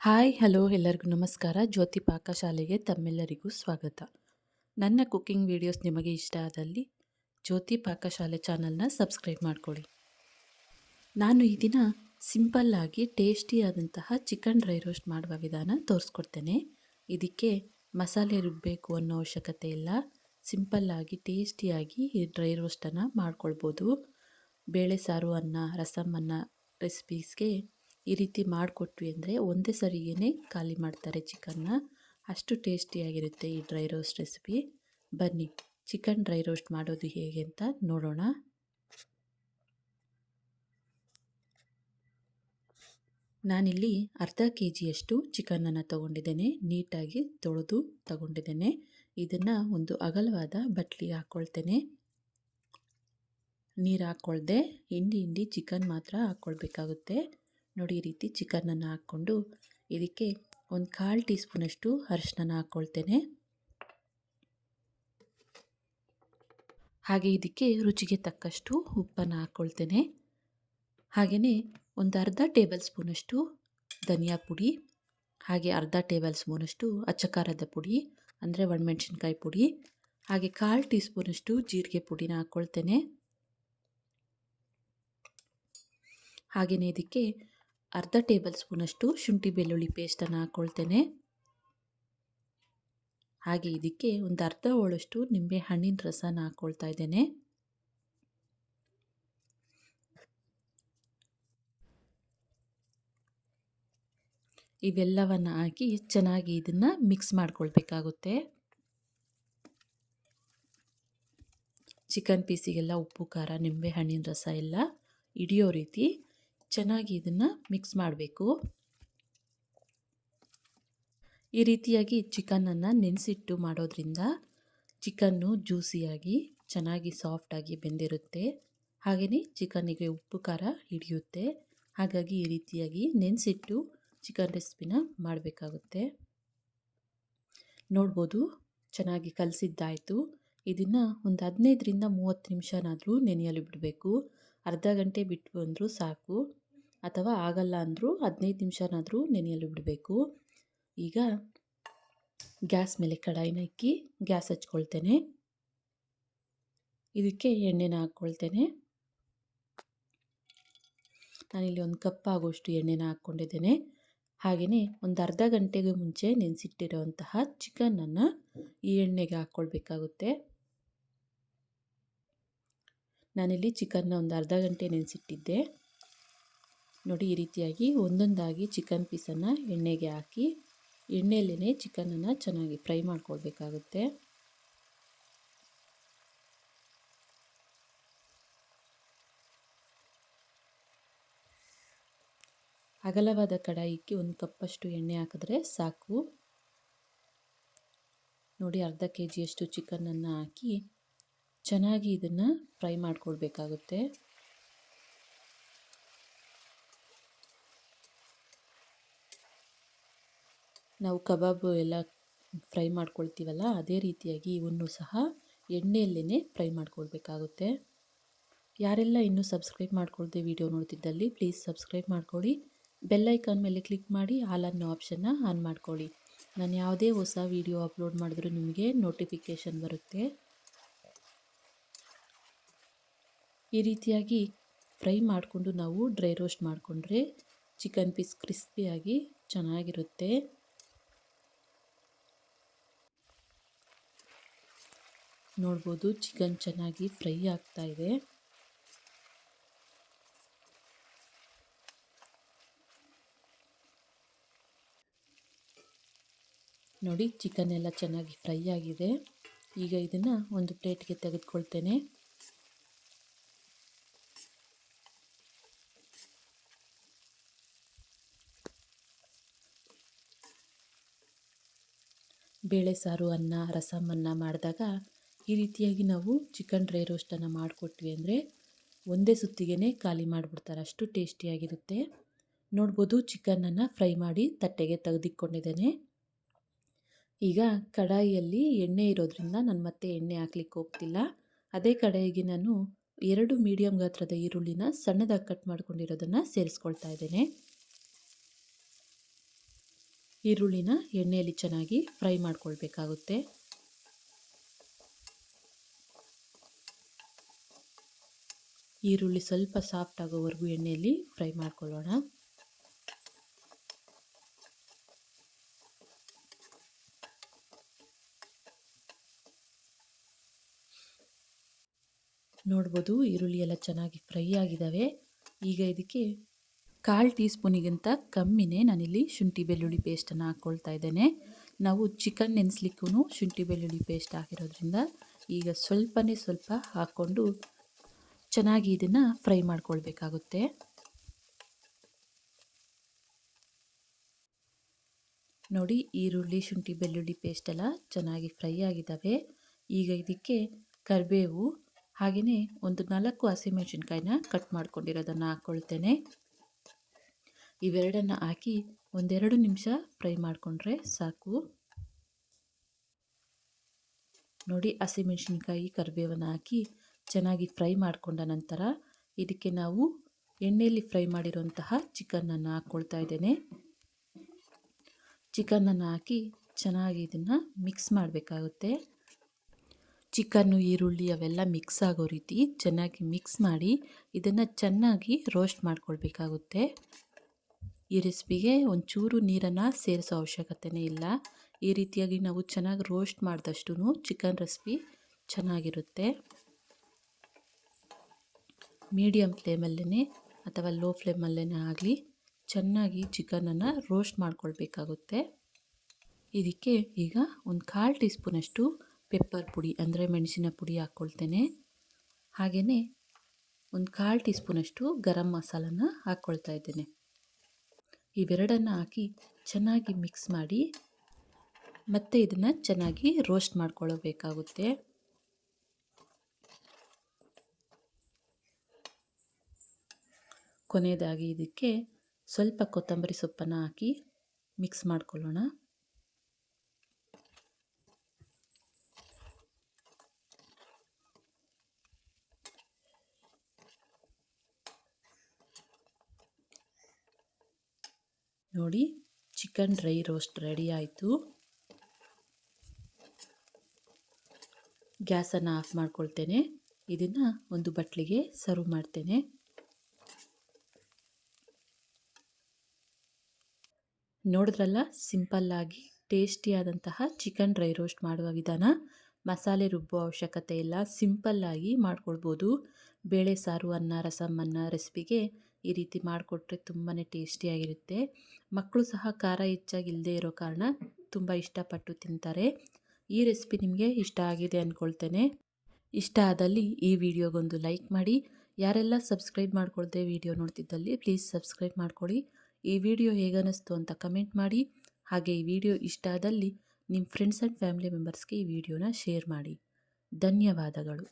Hi hello ಎಲ್ಲರಿಗೂ ನಮಸ್ಕಾರ. ಜ್ಯೋತಿ ಪಾಕಶಾಲೆಗೆ ತಮ್ಮೆಲ್ಲರಿಗೂ ಸ್ವಾಗತ. ನನ್ನ ಕುಕ್ಕಿಂಗ್ ವಿಡಿಯೋಸ್ ನಿಮಗೆ ಇಷ್ಟ ಆದಲ್ಲಿ ಜ್ಯೋತಿ ಪಾಕಶಾಲೆ ಚಾನಲ್ನ ಸಬ್ಸ್ಕ್ರೈಬ್ ಮಾಡ್ಕೊಳ್ಳಿ. ನಾನು ಈ ದಿನ ಸಿಂಪಲ್ಲಾಗಿ ಟೇಸ್ಟಿಯಾದಂತಹ ಚಿಕನ್ ಡ್ರೈ ರೋಸ್ಟ್ ಮಾಡುವ ವಿಧಾನ ತೋರಿಸ್ಕೊಡ್ತೇನೆ. ಇದಕ್ಕೆ ಮಸಾಲೆ ರುಬ್ಬಬೇಕು ಅನ್ನೋ ಅವಶ್ಯಕತೆ ಇಲ್ಲ. ಸಿಂಪಲ್ಲಾಗಿ ಟೇಸ್ಟಿಯಾಗಿ ಈ ಡ್ರೈ ರೋಸ್ಟನ್ನು ಮಾಡ್ಕೊಳ್ಬೋದು. ಬೇಳೆ ಸಾರು, ಅನ್ನ, ರಸಮ್ ರೆಸಿಪೀಸ್ಗೆ ಈ ರೀತಿ ಮಾಡಿಕೊಟ್ವಿ ಅಂದರೆ ಒಂದೇ ಸರಿಗೇ ಖಾಲಿ ಮಾಡ್ತಾರೆ ಚಿಕನ್ನ. ಅಷ್ಟು ಟೇಸ್ಟಿಯಾಗಿರುತ್ತೆ ಈ ಡ್ರೈ ರೋಸ್ಟ್ ರೆಸಿಪಿ. ಬನ್ನಿ ಚಿಕನ್ ಡ್ರೈ ರೋಸ್ಟ್ ಮಾಡೋದು ಹೇಗೆ ಅಂತ ನೋಡೋಣ. ನಾನಿಲ್ಲಿ ಅರ್ಧ ಕೆಜಿಯಷ್ಟು ಚಿಕನನ್ನು ತಗೊಂಡಿದ್ದೇನೆ. ನೀಟಾಗಿ ತೊಳೆದು ತಗೊಂಡಿದ್ದೇನೆ. ಇದನ್ನು ಒಂದು ಅಗಲವಾದ ಬಟ್ಲಿಗೆ ಹಾಕ್ಕೊಳ್ತೇನೆ. ನೀರು ಹಾಕ್ಕೊಳ್ದೆ ಹಿಂಡಿ ಚಿಕನ್ ಮಾತ್ರ ಹಾಕ್ಕೊಳ್ಬೇಕಾಗುತ್ತೆ. ನೋಡಿ, ಈ ರೀತಿ ಚಿಕನನ್ನು ಹಾಕ್ಕೊಂಡು ಇದಕ್ಕೆ ಒಂದು 1/4 ಟೀ ಸ್ಪೂನಷ್ಟು ಅರಿಶಿನ ಹಾಕ್ಕೊಳ್ತೇನೆ. ಹಾಗೆ ಇದಕ್ಕೆ ರುಚಿಗೆ ತಕ್ಕಷ್ಟು ಉಪ್ಪನ್ನು ಹಾಕ್ಕೊಳ್ತೇನೆ. ಹಾಗೆಯೇ ಒಂದು ಅರ್ಧ ಟೇಬಲ್ ಸ್ಪೂನಷ್ಟು ಧನಿಯಾ ಪುಡಿ, ಹಾಗೆ ಅರ್ಧ ಟೇಬಲ್ ಸ್ಪೂನಷ್ಟು ಅಚ್ಚ ಖಾರದ ಪುಡಿ ಅಂದರೆ ಒಣಮೆಣಸಿನ್ಕಾಯಿ ಪುಡಿ, ಹಾಗೆ 1/4 ಟೀ ಸ್ಪೂನಷ್ಟು ಜೀರಿಗೆ ಪುಡಿನ ಹಾಕ್ಕೊಳ್ತೇನೆ. ಹಾಗೆಯೇ ಇದಕ್ಕೆ ಅರ್ಧ ಟೇಬಲ್ ಸ್ಪೂನಷ್ಟು ಶುಂಠಿ ಬೆಳ್ಳುಳ್ಳಿ ಪೇಸ್ಟನ್ನು ಹಾಕ್ಕೊಳ್ತೇನೆ. ಹಾಗೆ ಇದಕ್ಕೆ ಒಂದು ಅರ್ಧ ಹೋಳಷ್ಟು ನಿಂಬೆ ಹಣ್ಣಿನ ರಸನ ಹಾಕ್ಕೊಳ್ತಾ ಇದ್ದೇನೆ. ಇವೆಲ್ಲವನ್ನು ಹಾಕಿ ಚೆನ್ನಾಗಿ ಇದನ್ನು ಮಿಕ್ಸ್ ಮಾಡ್ಕೊಳ್ಬೇಕಾಗುತ್ತೆ. ಚಿಕನ್ ಪೀಸಿಗೆಲ್ಲ ಉಪ್ಪು, ಖಾರ, ನಿಂಬೆ ಹಣ್ಣಿನ ರಸ ಎಲ್ಲ ಹಿಡಿಯೋ ರೀತಿ ಚೆನ್ನಾಗಿ ಇದನ್ನು ಮಿಕ್ಸ್ ಮಾಡಬೇಕು. ಈ ರೀತಿಯಾಗಿ ಚಿಕನನ್ನು ನೆನೆಸಿಟ್ಟು ಮಾಡೋದ್ರಿಂದ ಚಿಕನ್ನು ಜ್ಯೂಸಿಯಾಗಿ ಚೆನ್ನಾಗಿ ಸಾಫ್ಟಾಗಿ ಬೆಂದಿರುತ್ತೆ. ಹಾಗೆಯೇ ಚಿಕನ್ನಿಗೆ ಉಪ್ಪು, ಖಾರ ಹಿಡಿಯುತ್ತೆ. ಹಾಗಾಗಿ ಈ ರೀತಿಯಾಗಿ ನೆನೆಸಿಟ್ಟು ಚಿಕನ್ ರೆಸಿಪಿನ ಮಾಡಬೇಕಾಗುತ್ತೆ. ನೋಡ್ಬೋದು, ಚೆನ್ನಾಗಿ ಕಲಸಿದ್ದಾಯಿತು. ಇದನ್ನು ಒಂದು 15ರಿಂದ 30 ನಿಮಿಷನಾದರೂ ನೆನೆಯಲು ಬಿಡಬೇಕು. ಅರ್ಧ ಗಂಟೆ ಬಿಟ್ಟು ಅಂದರೂ ಸಾಕು, ಅಥವಾ ಆಗಲ್ಲ ಅಂದರೂ 15 ನಿಮಿಷನಾದರೂ ನೆನೆಯಲು ಬಿಡಬೇಕು. ಈಗ ಗ್ಯಾಸ್ ಮೇಲೆ ಕಡಾಯಿನ ಇಕ್ಕಿ ಗ್ಯಾಸ್ ಹಚ್ಕೊಳ್ತೇನೆ. ಇದಕ್ಕೆ ಎಣ್ಣೆನ ಹಾಕ್ಕೊಳ್ತೇನೆ. ನಾನಿಲ್ಲಿ ಒಂದು ಕಪ್ ಆಗುವಷ್ಟು ಎಣ್ಣೆನ ಹಾಕ್ಕೊಂಡಿದ್ದೇನೆ. ಹಾಗೆಯೇ ಒಂದು ಅರ್ಧ ಗಂಟೆಗೆ ಮುಂಚೆ ನೆನೆಸಿಟ್ಟಿರುವಂತಹ ಚಿಕನನ್ನು ಈ ಎಣ್ಣೆಗೆ ಹಾಕ್ಕೊಳ್ಬೇಕಾಗುತ್ತೆ. ನಾನಿಲ್ಲಿ ಚಿಕನ್ನ ಒಂದು ಅರ್ಧ ಗಂಟೆ ನೆನೆಸಿಟ್ಟಿದ್ದೆ. ನೋಡಿ, ಈ ರೀತಿಯಾಗಿ ಒಂದೊಂದಾಗಿ ಚಿಕನ್ ಪೀಸನ್ನು ಎಣ್ಣೆಗೆ ಹಾಕಿ ಎಣ್ಣೆಯಲ್ಲೇ ಚಿಕನನ್ನು ಚೆನ್ನಾಗಿ ಫ್ರೈ ಮಾಡ್ಕೊಳ್ಬೇಕಾಗುತ್ತೆ. ಅಗಲವಾದ ಕಡಾಯಿಗೆ ಒಂದು ಕಪ್ಪಷ್ಟು ಎಣ್ಣೆ ಹಾಕಿದ್ರೆ ಸಾಕು. ನೋಡಿ, ಅರ್ಧ ಕೆಜಿಯಷ್ಟು ಚಿಕನನ್ನು ಹಾಕಿ ಚೆನ್ನಾಗಿ ಇದನ್ನು ಫ್ರೈ ಮಾಡ್ಕೊಳ್ಬೇಕಾಗುತ್ತೆ. ನಾವು ಕಬಾಬು ಎಲ್ಲ ಫ್ರೈ ಮಾಡ್ಕೊಳ್ತೀವಲ್ಲ, ಅದೇ ರೀತಿಯಾಗಿ ಇವನ್ನು ಸಹ ಎಣ್ಣೆಯಲ್ಲೇ ಫ್ರೈ ಮಾಡ್ಕೊಳ್ಬೇಕಾಗುತ್ತೆ. ಯಾರೆಲ್ಲ ಇನ್ನೂ ಸಬ್ಸ್ಕ್ರೈಬ್ ಮಾಡ್ಕೊಳ್ದೆ ವಿಡಿಯೋ ನೋಡ್ತಿದ್ದಲ್ಲಿ ಪ್ಲೀಸ್ ಸಬ್ಸ್ಕ್ರೈಬ್ ಮಾಡ್ಕೊಳ್ಳಿ. ಬೆಲ್ಲೈಕಾನ್ ಮೇಲೆ ಕ್ಲಿಕ್ ಮಾಡಿ ಆಲ್ ಅನ್ನೋ ಆಪ್ಷನ್ನ ಆನ್ ಮಾಡ್ಕೊಳ್ಳಿ. ನಾನು ಯಾವುದೇ ಹೊಸ ವಿಡಿಯೋ ಅಪ್ಲೋಡ್ ಮಾಡಿದ್ರೂ ನಿಮಗೆ ನೋಟಿಫಿಕೇಷನ್ ಬರುತ್ತೆ. ಈ ರೀತಿಯಾಗಿ ಫ್ರೈ ಮಾಡಿಕೊಂಡು ನಾವು ಡ್ರೈ ರೋಸ್ಟ್ ಮಾಡಿಕೊಂಡ್ರೆ ಚಿಕನ್ ಪೀಸ್ ಕ್ರಿಸ್ಪಿಯಾಗಿ ಚೆನ್ನಾಗಿರುತ್ತೆ. ನೋಡ್ಬೋದು, ಚಿಕನ್ ಚೆನ್ನಾಗಿ ಫ್ರೈ ಆಗ್ತಾ ಇದೆ. ನೋಡಿ, ಚಿಕನ್ ಎಲ್ಲ ಚೆನ್ನಾಗಿ ಫ್ರೈ ಆಗಿದೆ. ಈಗ ಇದನ್ನು ಒಂದು ಪ್ಲೇಟ್ಗೆ ತೆಗೆದುಕೊಳ್ತೇನೆ. ಬೇಳೆ ಸಾರು, ಅನ್ನ, ರಸಮನ್ನು ಮಾಡಿದಾಗ ಈ ರೀತಿಯಾಗಿ ನಾವು ಚಿಕನ್ ಡ್ರೈ ರೋಸ್ಟನ್ನು ಮಾಡಿಕೊಟ್ವಿ ಅಂದರೆ ಒಂದೇ ಸುತ್ತಿಗೆ ಖಾಲಿ ಮಾಡಿಬಿಡ್ತಾರೆ. ಅಷ್ಟು ಟೇಸ್ಟಿಯಾಗಿರುತ್ತೆ. ನೋಡ್ಬೋದು, ಚಿಕನನ್ನು ಫ್ರೈ ಮಾಡಿ ತಟ್ಟೆಗೆ ತೆಗೆದಿಟ್ಕೊಂಡಿದ್ದೇನೆ. ಈಗ ಕಡಾಯಿಯಲ್ಲಿ ಎಣ್ಣೆ ಇರೋದ್ರಿಂದ ನಾನು ಮತ್ತೆ ಎಣ್ಣೆ ಹಾಕ್ಲಿಕ್ಕೆ ಹೋಗ್ತಿಲ್ಲ. ಅದೇ ಕಡಾಯಿಗೆ ನಾನು 2 ಮೀಡಿಯಮ್ ಗಾತ್ರದ ಈರುಳ್ಳಿನ ಸಣ್ಣದಾಗಿ ಕಟ್ ಮಾಡ್ಕೊಂಡಿರೋದನ್ನು ಸೇರಿಸ್ಕೊಳ್ತಾ ಇದ್ದೇನೆ. ಈರುಳ್ಳಿನ ಎಣ್ಣೆಯಲ್ಲಿ ಚೆನ್ನಾಗಿ ಫ್ರೈ ಮಾಡ್ಕೊಳ್ಬೇಕಾಗುತ್ತೆ. ಈರುಳ್ಳಿ ಸ್ವಲ್ಪ ಸಾಫ್ಟ್ ಆಗೋವರೆಗೂ ಎಣ್ಣೆಯಲ್ಲಿ ಫ್ರೈ ಮಾಡ್ಕೊಳ್ಳೋಣ. ನೋಡ್ಬೋದು ಈರುಳ್ಳಿ ಎಲ್ಲ ಚೆನ್ನಾಗಿ ಫ್ರೈ ಆಗಿದ್ದಾವೆ. ಈಗ ಇದಕ್ಕೆ 1/4 ಟೀ ಸ್ಪೂನಿಗಿಂತ ಕಮ್ಮಿನೇ ನಾನಿಲ್ಲಿ ಶುಂಠಿ ಬೆಳ್ಳುಳ್ಳಿ ಪೇಸ್ಟನ್ನು ಹಾಕ್ಕೊಳ್ತಾ ಇದ್ದೇನೆ. ನಾವು ಚಿಕನ್ ನೆನೆಸ್ಲಿಕ್ಕೂ ಶುಂಠಿ ಬೆಳ್ಳುಳ್ಳಿ ಪೇಸ್ಟ್ ಹಾಕಿರೋದ್ರಿಂದ ಈಗ ಸ್ವಲ್ಪ ಹಾಕ್ಕೊಂಡು ಚೆನ್ನಾಗಿ ಇದನ್ನು ಫ್ರೈ ಮಾಡ್ಕೊಳ್ಬೇಕಾಗುತ್ತೆ. ನೋಡಿ, ಈರುಳ್ಳಿ ಶುಂಠಿ ಬೆಳ್ಳುಳ್ಳಿ ಪೇಸ್ಟ್ ಎಲ್ಲ ಚೆನ್ನಾಗಿ ಫ್ರೈ ಆಗಿದ್ದಾವೆ. ಈಗ ಇದಕ್ಕೆ ಕರಿಬೇವು ಹಾಗೆಯೇ ಒಂದು 4 ಹಸಿಮೆಣಸಿನ್ಕಾಯಿನ ಕಟ್ ಮಾಡ್ಕೊಂಡಿರೋದನ್ನು ಹಾಕ್ಕೊಳ್ತೇನೆ. ಇವೆರಡನ್ನು ಹಾಕಿ 1-2 ನಿಮಿಷ ಫ್ರೈ ಮಾಡಿಕೊಂಡ್ರೆ ಸಾಕು. ನೋಡಿ, ಹಸಿಮೆಣಸಿನ್ಕಾಯಿ ಕರಿಬೇವನ್ನು ಹಾಕಿ ಚೆನ್ನಾಗಿ ಫ್ರೈ ಮಾಡಿಕೊಂಡ ನಂತರ ಇದಕ್ಕೆ ನಾವು ಎಣ್ಣೆಯಲ್ಲಿ ಫ್ರೈ ಮಾಡಿರುವಂತಹ ಚಿಕನನ್ನು ಹಾಕ್ಕೊಳ್ತಾ ಇದ್ದೇನೆ. ಚಿಕನನ್ನು ಹಾಕಿ ಚೆನ್ನಾಗಿ ಇದನ್ನು ಮಿಕ್ಸ್ ಮಾಡಬೇಕಾಗುತ್ತೆ. ಚಿಕನ್ನು ಈರುಳ್ಳಿ ಅವೆಲ್ಲ ಮಿಕ್ಸ್ ಆಗೋ ರೀತಿ ಚೆನ್ನಾಗಿ ಮಿಕ್ಸ್ ಮಾಡಿ ಇದನ್ನು ಚೆನ್ನಾಗಿ ರೋಸ್ಟ್ ಮಾಡ್ಕೊಳ್ಬೇಕಾಗುತ್ತೆ. ಈ ರೆಸಿಪಿಗೆ ಒಂಚೂರು ನೀರನ್ನು ಸೇರಿಸೋ ಅವಶ್ಯಕತೆಯೇ ಇಲ್ಲ. ಈ ರೀತಿಯಾಗಿ ನಾವು ಚೆನ್ನಾಗಿ ರೋಸ್ಟ್ ಮಾಡಿದಷ್ಟು ಚಿಕನ್ ರೆಸಿಪಿ ಚೆನ್ನಾಗಿರುತ್ತೆ. ಮೀಡಿಯಮ್ ಫ್ಲೇಮಲ್ಲೇ ಅಥವಾ ಲೋ ಫ್ಲೇಮಲ್ಲೇ ಆಗಲಿ ಚೆನ್ನಾಗಿ ಚಿಕನನ್ನು ರೋಸ್ಟ್ ಮಾಡ್ಕೊಳ್ಬೇಕಾಗುತ್ತೆ. ಇದಕ್ಕೆ ಈಗ ಒಂದು 1/4 ಟೀ ಸ್ಪೂನಷ್ಟು ಪೆಪ್ಪರ್ ಪುಡಿ ಅಂದರೆ ಮೆಣಸಿನ ಪುಡಿ ಹಾಕ್ಕೊಳ್ತೇನೆ. ಹಾಗೆಯೇ ಒಂದು 1/4 ಟೀ ಸ್ಪೂನಷ್ಟು ಗರಂ ಮಸಾಲನ ಹಾಕ್ಕೊಳ್ತಾ ಇದ್ದೇನೆ. ಇವೆರಡನ್ನು ಹಾಕಿ ಚೆನ್ನಾಗಿ ಮಿಕ್ಸ್ ಮಾಡಿ ಮತ್ತೆ ಇದನ್ನು ಚೆನ್ನಾಗಿ ರೋಸ್ಟ್ ಮಾಡ್ಕೊಳ್ಳಬೇಕಾಗುತ್ತೆ. ಕೊನೆಯದಾಗಿ ಇದಕ್ಕೆ ಸ್ವಲ್ಪ ಕೊತ್ತಂಬರಿ ಸೊಪ್ಪನ್ನು ಹಾಕಿ ಮಿಕ್ಸ್ ಮಾಡ್ಕೊಳ್ಳೋಣ. ನೋಡಿ, ಚಿಕನ್ ಡ್ರೈ ರೋಸ್ಟ್ ರೆಡಿ ಆಯಿತು. ಗ್ಯಾಸನ್ನು ಆಫ್ ಮಾಡ್ಕೊಳ್ತೇನೆ. ಇದನ್ನು ಒಂದು ಬಟ್ಲಿಗೆ ಸರ್ವ್ ಮಾಡ್ತೇನೆ. ನೋಡಿದ್ರಲ್ಲ, ಸಿಂಪಲ್ಲಾಗಿ ಟೇಸ್ಟಿಯಾದಂತಹ ಚಿಕನ್ ಡ್ರೈ ರೋಸ್ಟ್ ಮಾಡುವ ವಿಧಾನ. ಮಸಾಲೆ ರುಬ್ಬೋ ಅವಶ್ಯಕತೆ ಇಲ್ಲ, ಸಿಂಪಲ್ಲಾಗಿ ಮಾಡ್ಕೊಳ್ಬೋದು. ಬೇಳೆ ಸಾರು, ಅನ್ನ, ರಸಮ್ ಅನ್ನ ರೆಸಿಪಿಗೆ ಈ ರೀತಿ ಮಾಡಿಕೊಟ್ರೆ ತುಂಬಾ ಟೇಸ್ಟಿಯಾಗಿರುತ್ತೆ. ಮಕ್ಕಳು ಸಹ ಖಾರ ಹೆಚ್ಚಾಗಿ ಇಲ್ಲದೆ ಇರೋ ಕಾರಣ ತುಂಬ ಇಷ್ಟಪಟ್ಟು ತಿಂತಾರೆ. ಈ ರೆಸಿಪಿ ನಿಮಗೆ ಇಷ್ಟ ಆಗಿದೆ ಅಂದ್ಕೊಳ್ತೇನೆ. ಇಷ್ಟ ಆದಲ್ಲಿ ಈ ವಿಡಿಯೋಗೊಂದು ಲೈಕ್ ಮಾಡಿ. ಯಾರೆಲ್ಲ ಸಬ್ಸ್ಕ್ರೈಬ್ ಮಾಡ್ಕೊಳ್ದೆ ವಿಡಿಯೋ ನೋಡ್ತಿದ್ದಲ್ಲಿ ಪ್ಲೀಸ್ ಸಬ್ಸ್ಕ್ರೈಬ್ ಮಾಡ್ಕೊಳ್ಳಿ. ಈ ವಿಡಿಯೋ ಹೇಗನ್ನಿಸ್ತು ಅಂತ ಕಮೆಂಟ್ ಮಾಡಿ. ಹಾಗೆ ಈ ವಿಡಿಯೋ ಇಷ್ಟ ಆದಲ್ಲಿ ನಿಮ್ಮ ಫ್ರೆಂಡ್ಸ್ ಆ್ಯಂಡ್ ಫ್ಯಾಮಿಲಿ ಮೆಂಬರ್ಸ್ಗೆ ಈ ವಿಡಿಯೋನ ಶೇರ್ ಮಾಡಿ. ಧನ್ಯವಾದಗಳು.